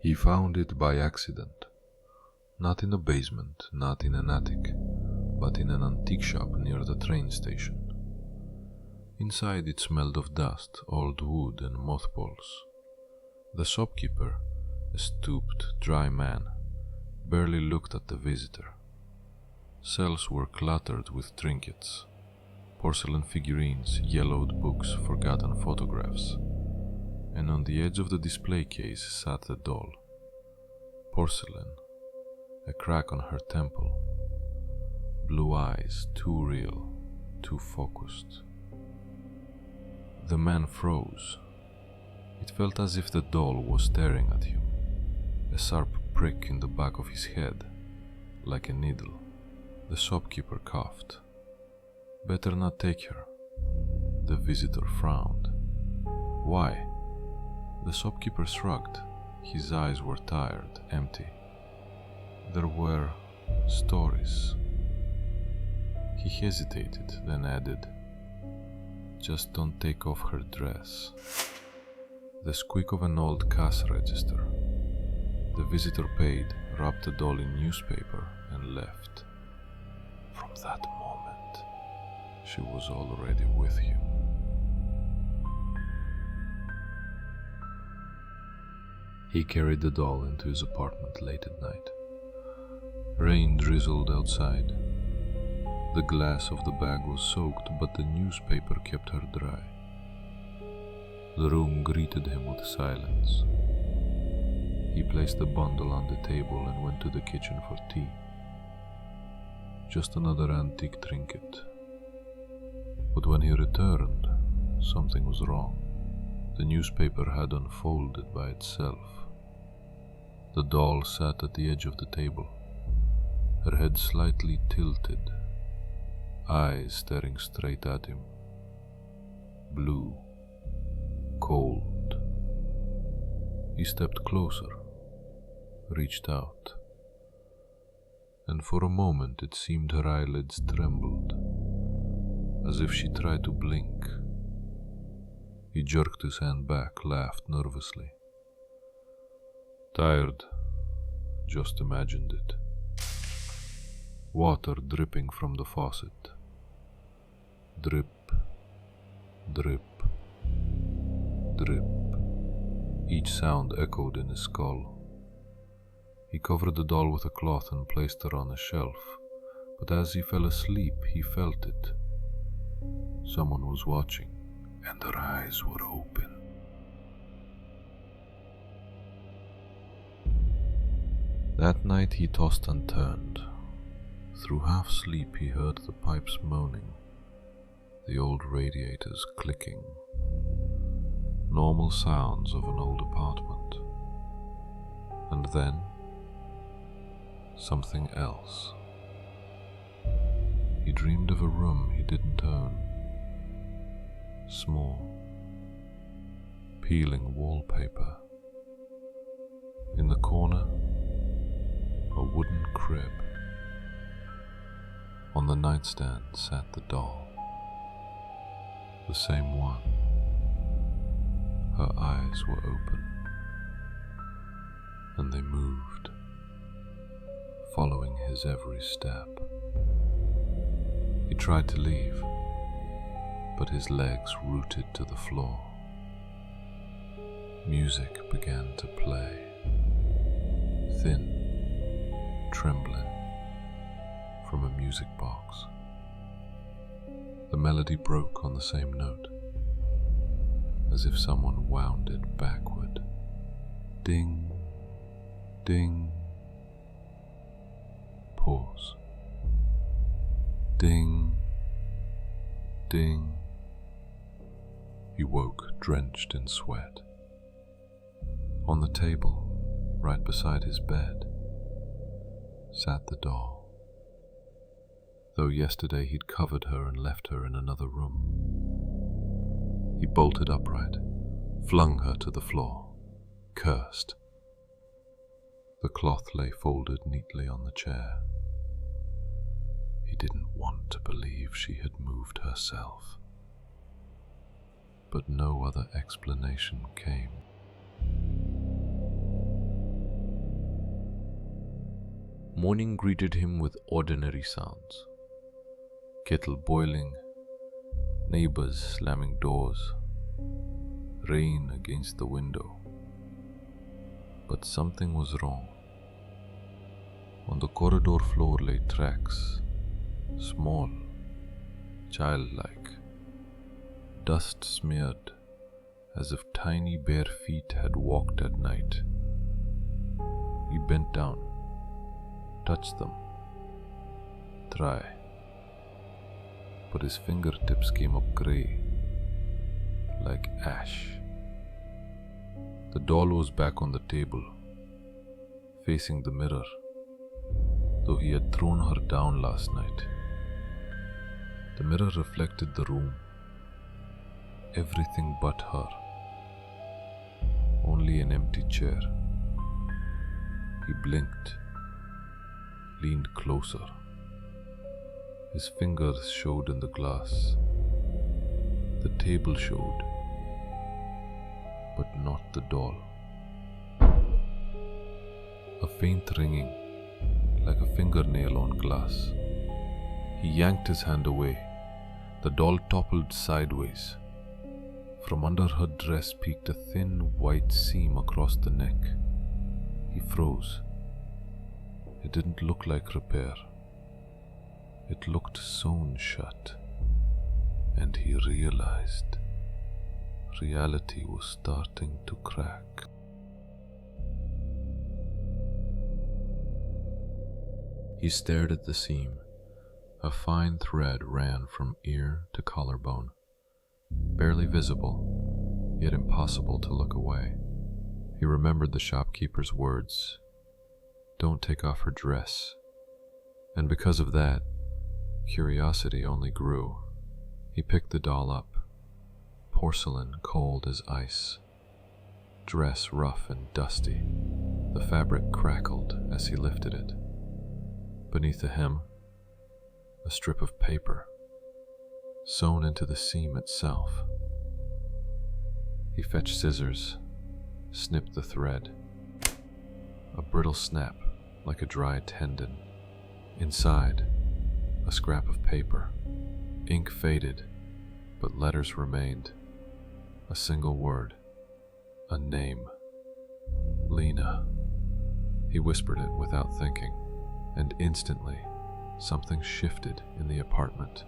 He found it by accident, not in a basement, not in an attic, but in an antique shop near the train station. Inside it smelled of dust, old wood and mothballs. The shopkeeper, a stooped, dry man, barely looked at the visitor. Shelves were cluttered with trinkets, porcelain figurines, yellowed books, forgotten photographs, and on the edge of the display case sat a doll. Porcelain, a crack on her temple, blue eyes, too real, too focused. The man froze. It felt as if the doll was staring at him, a sharp prick in the back of his head, like a needle. The shopkeeper coughed. Better not take her. The visitor frowned. Why? The shopkeeper shrugged. His eyes were tired, empty. There were stories. He hesitated, then added, "Just don't take off her dress." The squeak of an old cash register. The visitor paid, wrapped the doll in newspaper, and left. From that moment, she was already with him. He carried the doll into his apartment late at night. Rain drizzled outside. The glass of the bag was soaked, but the newspaper kept her dry. The room greeted him with silence. He placed the bundle on the table and went to the kitchen for tea. Just another antique trinket. But when he returned, something was wrong. The newspaper had unfolded by itself. The doll sat at the edge of the table, her head slightly tilted, eyes staring straight at him. Blue, cold. He stepped closer, reached out, and for a moment it seemed her eyelids trembled, as if she tried to blink. He jerked his hand back, laughed nervously. Tired, just imagined it. Water dripping from the faucet. Drip, drip, drip. Each sound echoed in his skull. He covered the doll with a cloth and placed her on a shelf, but as he fell asleep, he felt it. Someone was watching, and their eyes were open. That night he tossed and turned. Through half sleep he heard the pipes moaning, the old radiators clicking, normal sounds of an old apartment. And then, something else. He dreamed of a room he didn't own. Small, peeling wallpaper. In the corner, a wooden crib. On the nightstand sat the doll. The same one. Her eyes were open, and they moved, following his every step. He tried to leave, but his legs rooted to the floor. Music began to play, thin, trembling, from a music box. The melody broke on the same note, as if someone wound it backward. Ding, ding. Pause. Ding, ding. He woke, drenched in sweat. On the table, right beside his bed, sat the doll. Though yesterday he'd covered her and left her in another room. He bolted upright, flung her to the floor, cursed. The cloth lay folded neatly on the chair. He didn't want to believe she had moved herself. But no other explanation came. Morning greeted him with ordinary sounds. Kettle boiling, neighbors slamming doors, rain against the window. But something was wrong. On the corridor floor lay tracks, small, childlike, dust smeared, as if tiny bare feet had walked at night. He bent down, touched them, dry, but his fingertips came up grey, like ash. The doll was back on the table, facing the mirror, though he had thrown her down last night. The mirror reflected the room, everything but her. Only an empty chair. He blinked, leaned closer. His fingers showed in the glass. The table showed, but not the doll. A faint ringing, like a fingernail on glass. He yanked his hand away. The doll toppled sideways. From under her dress peeked a thin white seam across the neck. He froze. It didn't look like repair. It looked sewn shut. And he realized reality was starting to crack. He stared at the seam. A fine thread ran from ear to collarbone, barely visible, yet impossible to look away. He remembered the shopkeeper's words, "Don't take off her dress," and because of that, curiosity only grew. He picked the doll up, porcelain cold as ice, dress rough and dusty. The fabric crackled as he lifted it. Beneath the hem, a strip of paper, sewn into the seam itself. He fetched scissors, snipped the thread. A brittle snap, like a dry tendon. Inside, a scrap of paper. Ink faded, but letters remained. A single word, a name. Lena. He whispered it without thinking, and instantly, something shifted in the apartment.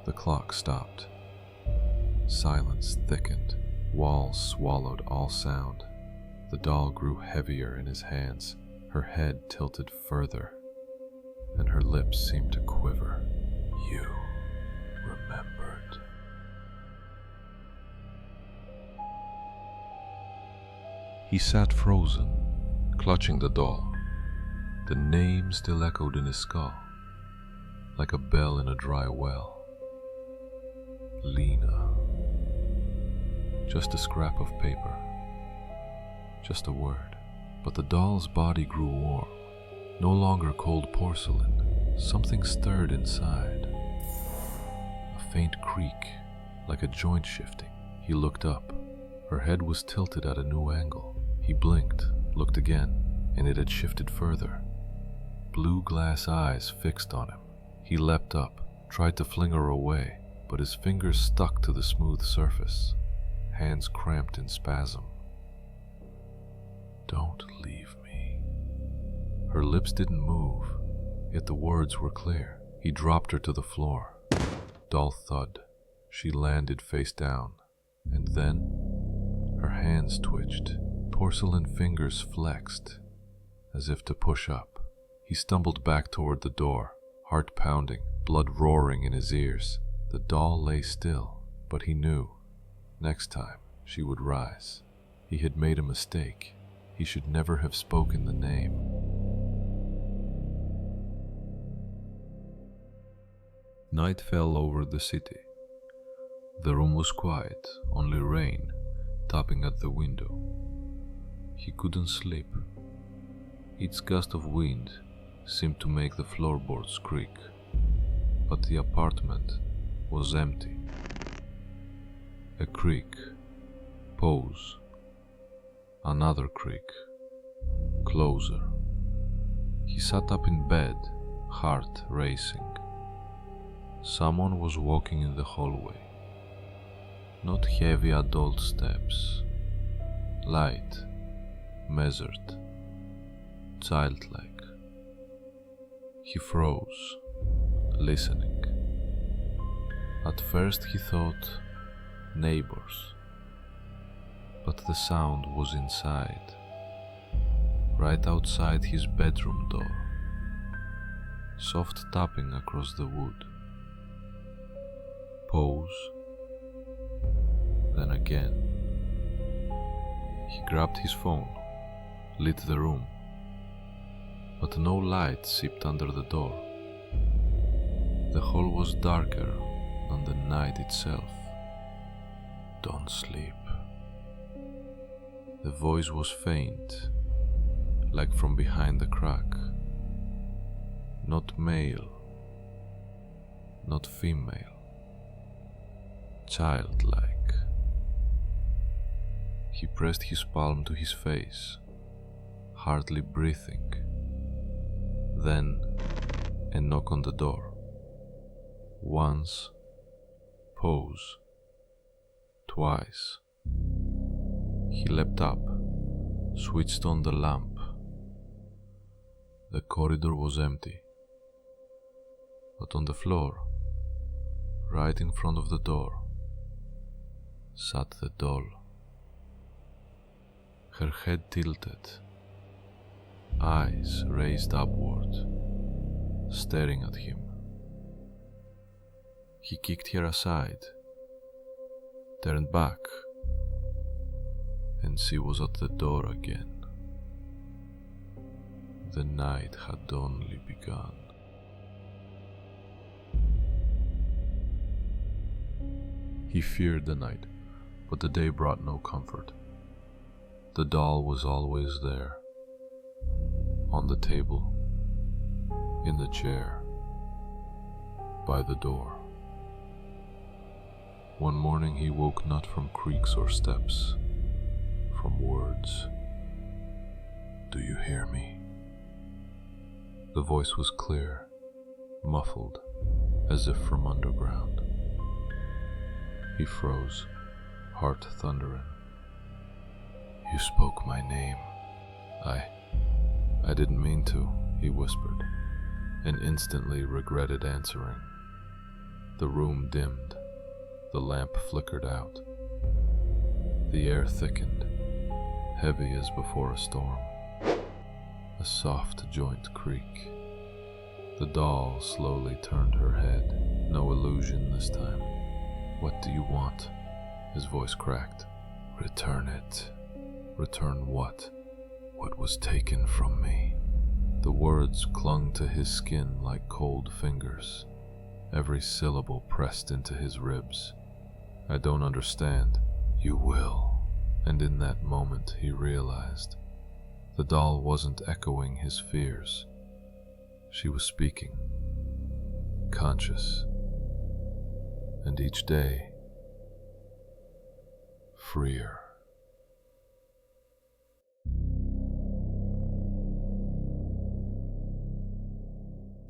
The clock stopped. Silence thickened. Walls swallowed all sound. The doll grew heavier in his hands. Her head tilted further, and her lips seemed to quiver. You remembered. He sat frozen, clutching the doll. The name still echoed in his skull, like a bell in a dry well. Lena. Just a scrap of paper. Just a word. But the doll's body grew warm. No longer cold porcelain. Something stirred inside. A faint creak, like a joint shifting. He looked up. Her head was tilted at a new angle. He blinked, looked again, and it had shifted further. Blue glass eyes fixed on him. He leapt up, tried to fling her away, but his fingers stuck to the smooth surface, hands cramped in spasm. Don't leave me. Her lips didn't move, yet the words were clear. He dropped her to the floor. Dull thud. She landed face down, and then her hands twitched. Porcelain fingers flexed, as if to push up. He stumbled back toward the door, heart pounding, blood roaring in his ears. The doll lay still, but he knew, next time, she would rise. He had made a mistake. He should never have spoken the name. Night fell over the city. The room was quiet, only rain tapping at the window. He couldn't sleep. Each gust of wind seemed to make the floorboards creak, but the apartment was empty. A creak, pause, another creak, closer. He sat up in bed, heart racing. Someone was walking in the hallway. Not heavy adult steps. Light, measured, childlike. He froze, listening. At first he thought neighbors, but the sound was inside, right outside his bedroom door. Soft tapping across the wood. Pause. Then again. He grabbed his phone, lit the room, but no light seeped under the door. The hall was darker than the night itself. Don't sleep. The voice was faint, like from behind the crack. Not male, not female, childlike. He pressed his palm to his face, hardly breathing. Then a knock on the door. Once, pause. Twice. He leapt up, switched on the lamp. The corridor was empty, but on the floor, right in front of the door, sat the doll. Her head tilted, eyes raised upward, staring at him. He kicked her aside, turned back, and she was at the door again. The night had only begun. He feared the night, but the day brought no comfort. The doll was always there, on the table, in the chair, by the door. One morning he woke not from creaks or steps, from words. Do you hear me? The voice was clear, muffled, as if from underground. He froze, heart thundering. You spoke my name. I didn't mean to, he whispered, and instantly regretted answering. The room dimmed, the lamp flickered out. The air thickened, heavy as before a storm. A soft joint creak. The doll slowly turned her head, no illusion this time. What do you want? His voice cracked. Return it. Return what? What was taken from me? The words clung to his skin like cold fingers, every syllable pressed into his ribs. I don't understand. You will. And in that moment he realized the doll wasn't echoing his fears. She was speaking, conscious, and each day, freer.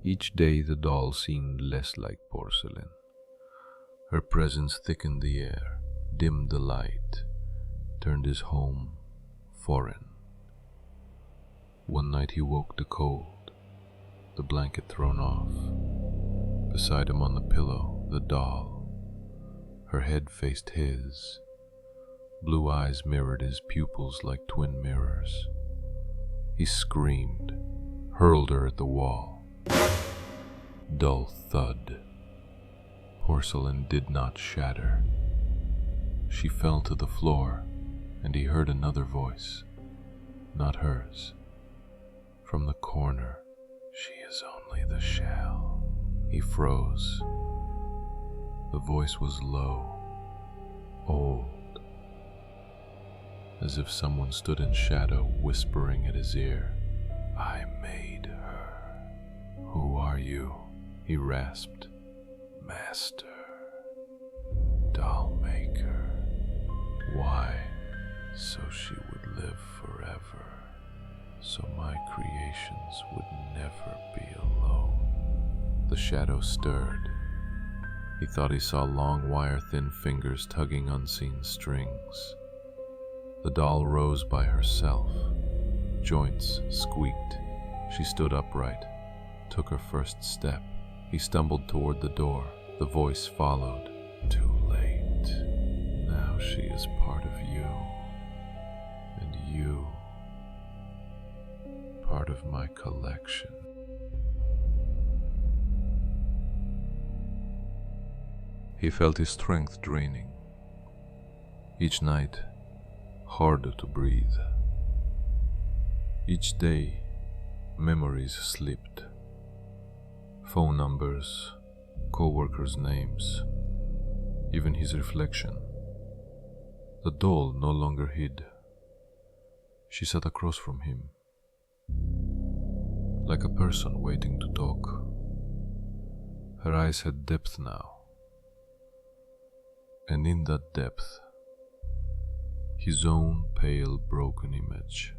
Each day the doll seemed less like porcelain. Her presence thickened the air, dimmed the light, turned his home foreign. One night he woke the cold, the blanket thrown off. Beside him on the pillow, the doll. Her head faced his. Blue eyes mirrored his pupils like twin mirrors. He screamed, hurled her at the wall. Dull thud. Porcelain did not shatter. She fell to the floor, and he heard another voice, not hers. From the corner, she is only the shell. He froze. The voice was low, old, as if someone stood in shadow whispering at his ear. I made her. Who are you? He rasped. Master. Doll maker. Why? So she would live forever. so my creations would never be alone. The shadow stirred. He thought he saw long, wire-thin fingers tugging unseen strings. The doll rose by herself. Joints squeaked. She stood upright, took her first step. He stumbled toward the door. The voice followed. Too late. Now she is part of you. And you, part of my collection. He felt his strength draining. Each night, harder to breathe. Each day, memories slipped. Phone numbers, co-workers' names, even his reflection. The doll no longer hid. She sat across from him, like a person waiting to talk. Her eyes had depth now. And in that depth, his own pale, broken image.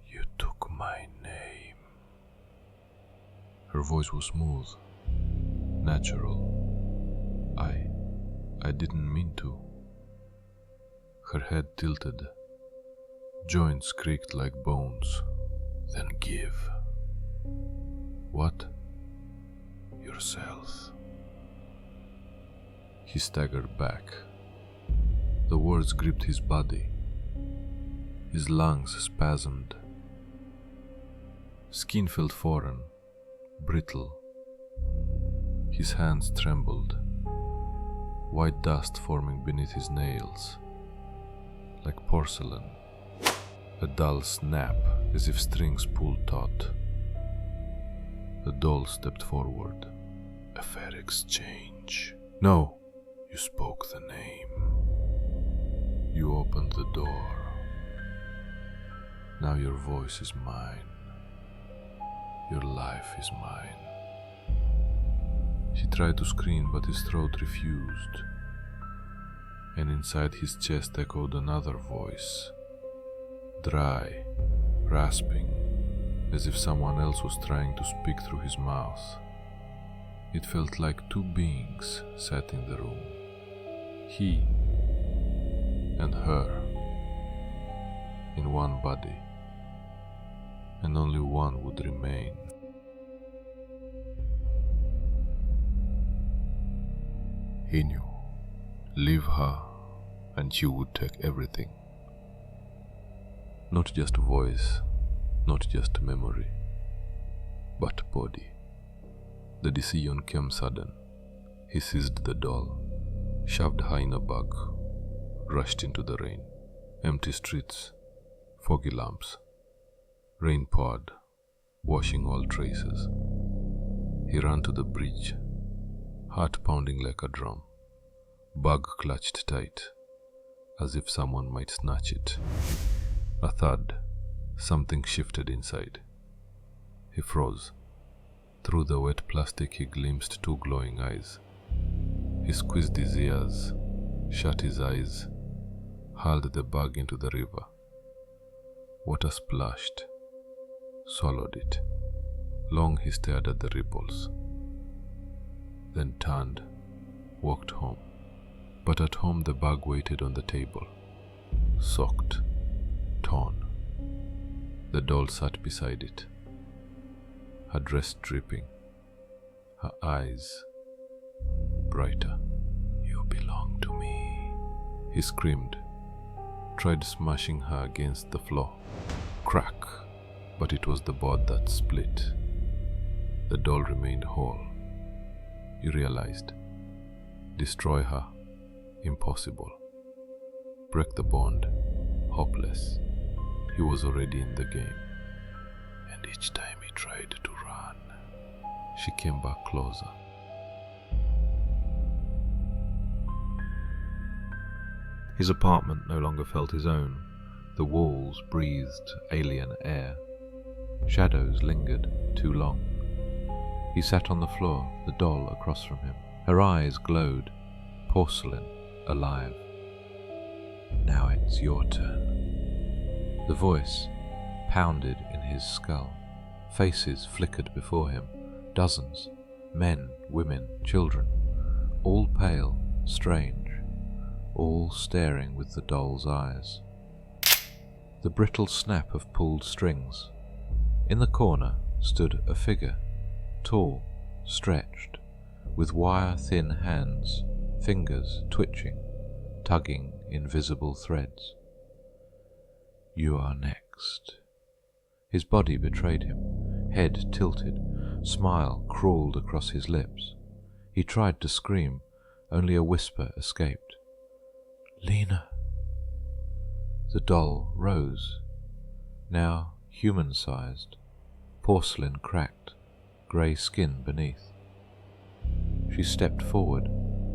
You took my name. Her voice was smooth, natural. I didn't mean to. Her head tilted. Joints creaked like bones. Then give. What? Yourself. He staggered back. The words gripped his body. His lungs spasmed. Skin felt foreign, brittle. His hands trembled, white dust forming beneath his nails, like porcelain. A dull snap, as if strings pulled taut. The doll stepped forward. A fair exchange. No! You spoke the name. You opened the door. Now your voice is mine. Your life is mine. He tried to scream, but his throat refused. And inside his chest echoed another voice. Dry, rasping, as if someone else was trying to speak through his mouth. It felt like two beings sat in the room. He and her, in one body, and only one would remain. He knew, leave her and she would take everything. Not just voice, not just memory, but body. The decision came sudden. He seized the doll, shoved her in a bag, rushed into the rain. Empty streets, foggy lamps. Rain poured, washing all traces. He ran to the bridge, heart pounding like a drum. Bag clutched tight, as if someone might snatch it. A thud, something shifted inside. He froze. Through the wet plastic he glimpsed two glowing eyes. He squeezed his ears, shut his eyes, hurled the bag into the river. Water splashed, swallowed it. Long he stared at the ripples, then turned, walked home. But at home the bag waited on the table, soaked, torn. The doll sat beside it, her dress dripping, her eyes brighter. You belong to me, he screamed, tried smashing her against the floor. Crack, but it was the board that split. The doll remained whole. He realized, destroy her, impossible. Break the bond, hopeless. He was already in the game. And each time he tried to run, she came back closer. His apartment no longer felt his own. The walls breathed alien air. Shadows lingered too long. He sat on the floor, the doll across from him. Her eyes glowed, porcelain, alive. Now it's your turn. The voice, pounded in his skull. Faces flickered before him, dozens, men, women, children, all pale, strange, all staring with the doll's eyes. The brittle snap of pulled strings. In the corner stood a figure, tall, stretched, with wire-thin hands, fingers twitching, tugging invisible threads. "You are next." His body betrayed him, head tilted, smile crawled across his lips. He tried to scream, only a whisper escaped. "Lena." The doll rose, now human-sized, porcelain cracked, grey skin beneath. She stepped forward,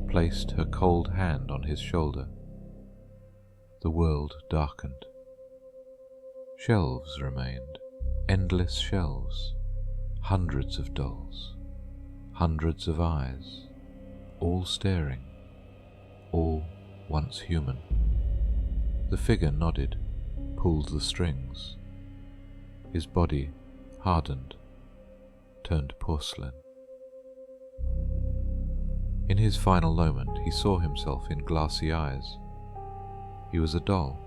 placed her cold hand on his shoulder. The world darkened. Shelves remained, endless shelves, hundreds of dolls, hundreds of eyes, all staring, all once human. The figure nodded, pulled the strings. His body hardened, turned porcelain. In his final moment, he saw himself in glassy eyes. He was a doll,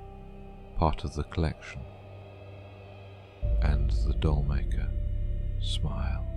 part of the collection. And the doll maker smiled.